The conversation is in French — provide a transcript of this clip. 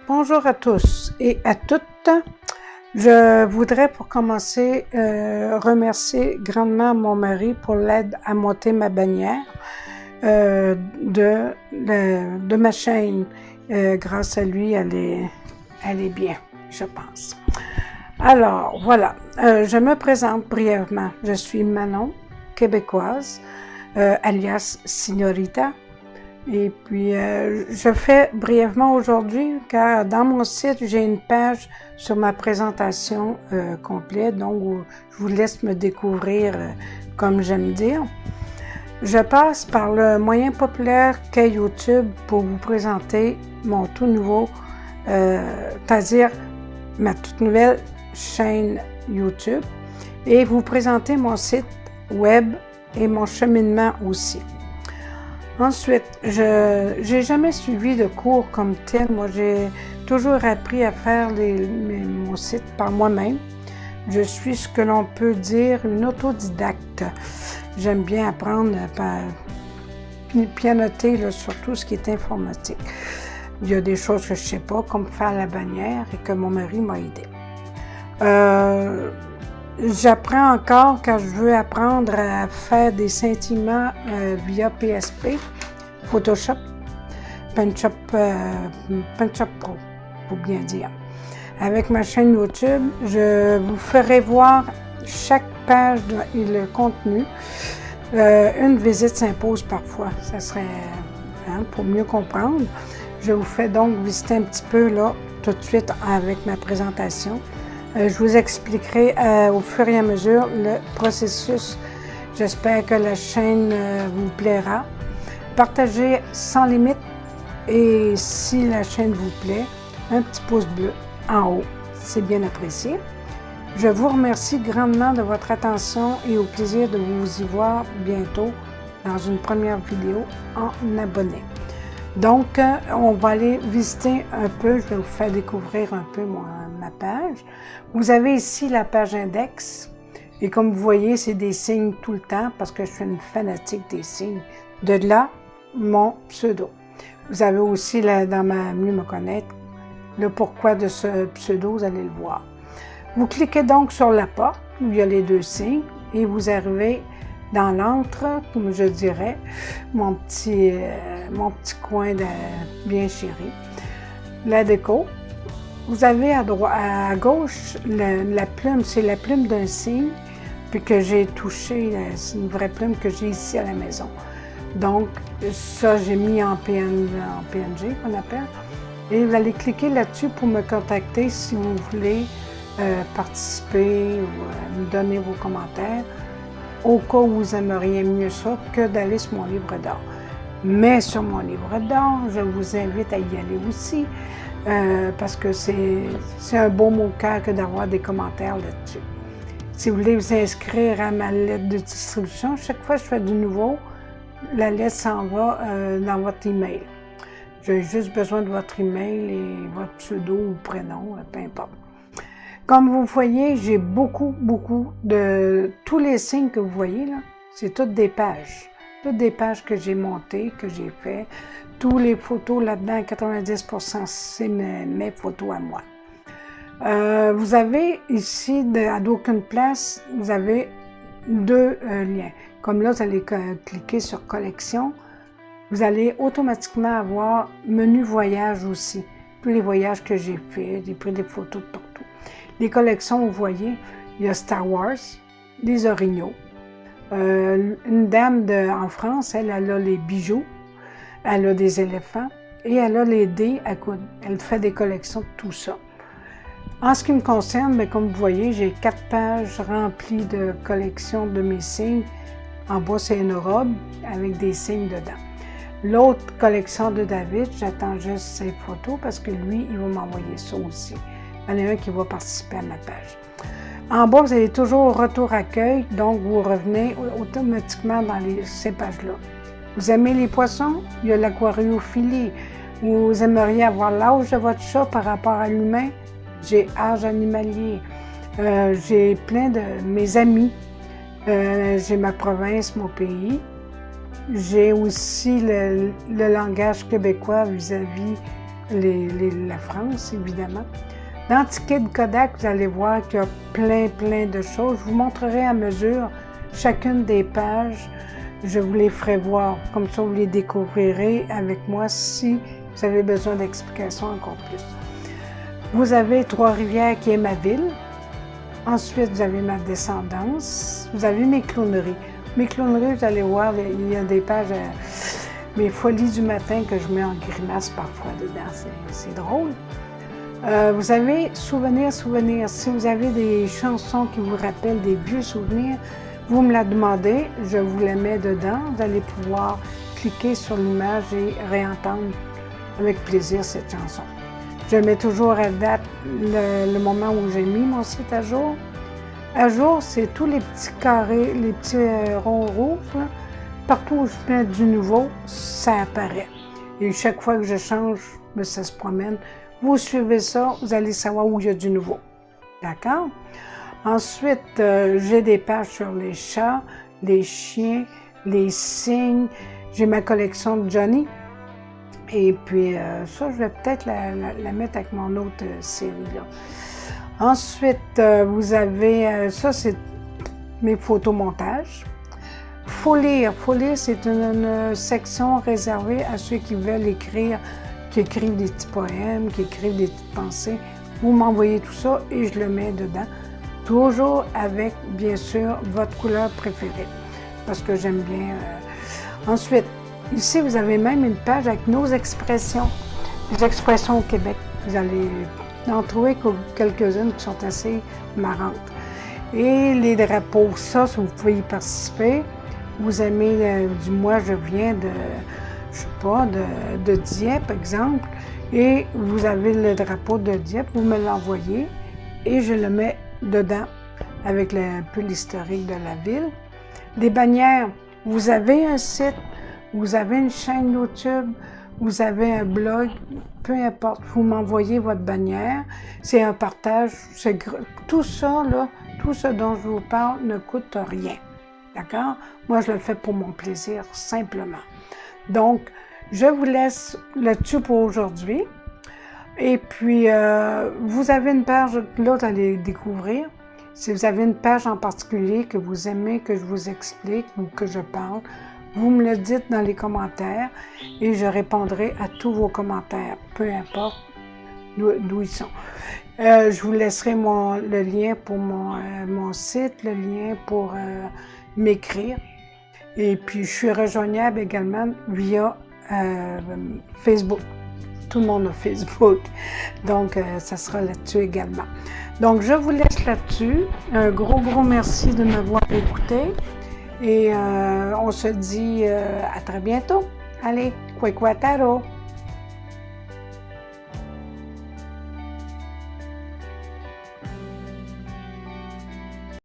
Bonjour à tous et à toutes. Je voudrais pour commencer remercier grandement mon mari pour l'aide à monter ma bannière de ma chaîne. Grâce à lui, elle est bien, je pense. Alors, voilà, je me présente brièvement. Je suis Manon, québécoise, alias Signorita. Et puis, je fais brièvement aujourd'hui, car dans mon site, j'ai une page sur ma présentation complète, donc où je vous laisse me découvrir comme j'aime dire. Je passe par le moyen populaire qu'est YouTube pour vous présenter mon tout nouveau, c'est-à-dire ma toute nouvelle chaîne YouTube, et vous présenter mon site web et mon cheminement aussi. Ensuite, j'ai jamais suivi de cours comme tel. Moi, j'ai toujours appris à faire mon site par moi-même. Je suis ce que l'on peut dire une autodidacte. J'aime bien apprendre par pianoter là, sur tout ce qui est informatique. Il y a des choses que je ne sais pas, comme faire la bannière et que mon mari m'a aidé. J'apprends encore quand je veux apprendre à faire des scintillements via PSP, Photoshop, Punch-Up Pro, pour bien dire. Avec ma chaîne YouTube, je vous ferai voir chaque page et le contenu. Une visite s'impose parfois, ça serait pour mieux comprendre. Je vous fais donc visiter un petit peu là tout de suite avec ma présentation. Je vous expliquerai au fur et à mesure le processus. J'espère que la chaîne vous plaira. Partagez sans limite et si la chaîne vous plaît, un petit pouce bleu en haut, c'est bien apprécié. Je vous remercie grandement de votre attention et au plaisir de vous y voir bientôt dans une première vidéo en abonné. Donc, on va aller visiter un peu, je vais vous faire découvrir un peu ma page. Vous avez ici la page index et comme vous voyez, c'est des signes tout le temps parce que je suis une fanatique des signes. De là, mon pseudo. Vous avez aussi, dans ma mieux me connaître, le pourquoi de ce pseudo, vous allez le voir. Vous cliquez donc sur la porte où il y a les deux signes et vous arrivez dans l'antre, comme je dirais, mon petit coin bien chéri. La déco. Vous avez à gauche la plume, c'est la plume d'un cygne, puis que j'ai touché, c'est une vraie plume que j'ai ici à la maison. Donc, ça, j'ai mis en PNG, qu'on appelle. Et vous allez cliquer là-dessus pour me contacter si vous voulez participer ou me donner vos commentaires, au cas où vous aimeriez mieux ça que d'aller sur mon livre d'or. Mais sur mon livre d'or, je vous invite à y aller aussi, parce que c'est un beau mot-cœur que d'avoir des commentaires là-dessus. Si vous voulez vous inscrire à ma lettre de distribution, chaque fois que je fais du nouveau, la lettre s'en va dans votre email. J'ai juste besoin de votre email et votre pseudo ou prénom, peu importe. Comme vous voyez, j'ai beaucoup de... Tous les signes que vous voyez là, c'est toutes des pages. Toutes des pages que j'ai montées, que j'ai fait. Tous les photos là-dedans, 90%, c'est mes photos à moi. Vous avez ici, à d'aucune place, vous avez deux liens. Comme là, vous allez cliquer sur collection. Vous allez automatiquement avoir menu voyage aussi. Tous les voyages que j'ai faits, j'ai pris des photos de partout. Les collections, vous voyez, il y a Star Wars, les orignaux. Une dame en France, elle a les bijoux, elle a des éléphants et elle a les dés à coudre. Elle fait des collections de tout ça. En ce qui me concerne, bien, comme vous voyez, j'ai 4 pages remplies de collections de mes signes. En bas, c'est une robe avec des signes dedans. L'autre collection de David, j'attends juste ses photos parce que lui, il va m'envoyer ça aussi. Il y en a un qui va participer à ma page. En bas, vous avez toujours retour accueil, donc vous revenez automatiquement dans ces pages-là. Vous aimez les poissons? Il y a l'aquariophilie. Vous aimeriez avoir l'âge de votre chat par rapport à l'humain? J'ai âge animalier. J'ai plein de mes amis. J'ai ma province, mon pays. J'ai aussi le langage québécois vis-à-vis la France, évidemment. Dans Ticket de Kodak, vous allez voir qu'il y a plein de choses. Je vous montrerai à mesure chacune des pages. Je vous les ferai voir. Comme ça, vous les découvrirez avec moi si vous avez besoin d'explications encore plus. Vous avez Trois-Rivières qui est ma ville. Ensuite, vous avez ma descendance. Vous avez mes clowneries. Mes clowneries, vous allez voir, il y a des pages, mes folies du matin que je mets en grimace parfois dedans. C'est drôle. Vous avez souvenirs. Si vous avez des chansons qui vous rappellent des vieux souvenirs, vous me la demandez, je vous la mets dedans. Vous allez pouvoir cliquer sur l'image et réentendre avec plaisir cette chanson. Je mets toujours à date le moment où j'ai mis mon site à jour. À jour, c'est tous les petits carrés, les petits ronds rouges. Là. Partout où je mets du nouveau, ça apparaît. Et chaque fois que je change, ça se promène. Vous suivez ça, vous allez savoir où il y a du nouveau. D'accord? Ensuite, j'ai des pages sur les chats, les chiens, les cygnes. J'ai ma collection de Johnny. Et puis, ça, je vais peut-être la mettre avec mon autre série, là. Ensuite, vous avez, ça, c'est mes photomontages. Faut lire, c'est une section réservée à ceux qui veulent écrire, qui écrivent des petits poèmes, qui écrivent des petites pensées. Vous m'envoyez tout ça et je le mets dedans. Toujours avec, bien sûr, votre couleur préférée, parce que j'aime bien. Ensuite, ici, vous avez même une page avec nos expressions, les expressions au Québec. Vous allez en trouver quelques-unes qui sont assez marrantes. Et les drapeaux, ça, si vous pouvez y participer. Vous aimez du moi, je viens de, je sais pas, de Dieppe, par exemple, et vous avez le drapeau de Dieppe, vous me l'envoyez et je le mets dedans avec un peu l'historique de la ville. Des bannières, vous avez un site, vous avez une chaîne YouTube, vous avez un blog, peu importe, vous m'envoyez votre bannière, c'est un partage, tout ça, là, tout ce dont je vous parle ne coûte rien, d'accord? Moi, je le fais pour mon plaisir, simplement. Donc, je vous laisse là-dessus pour aujourd'hui. Et puis, vous avez une page, là, vous allez découvrir. Si vous avez une page en particulier que vous aimez, que je vous explique ou que je parle, vous me le dites dans les commentaires et je répondrai à tous vos commentaires, peu importe d'où ils sont. Je vous laisserai le lien pour mon site, le lien pour m'écrire. Et puis, je suis rejoignable également via Facebook. Tout le monde a Facebook. Donc, ça sera là-dessus également. Donc, je vous laisse là-dessus. Un gros merci de m'avoir écouté. Et on se dit à très bientôt. Allez, Kwekwe Taro!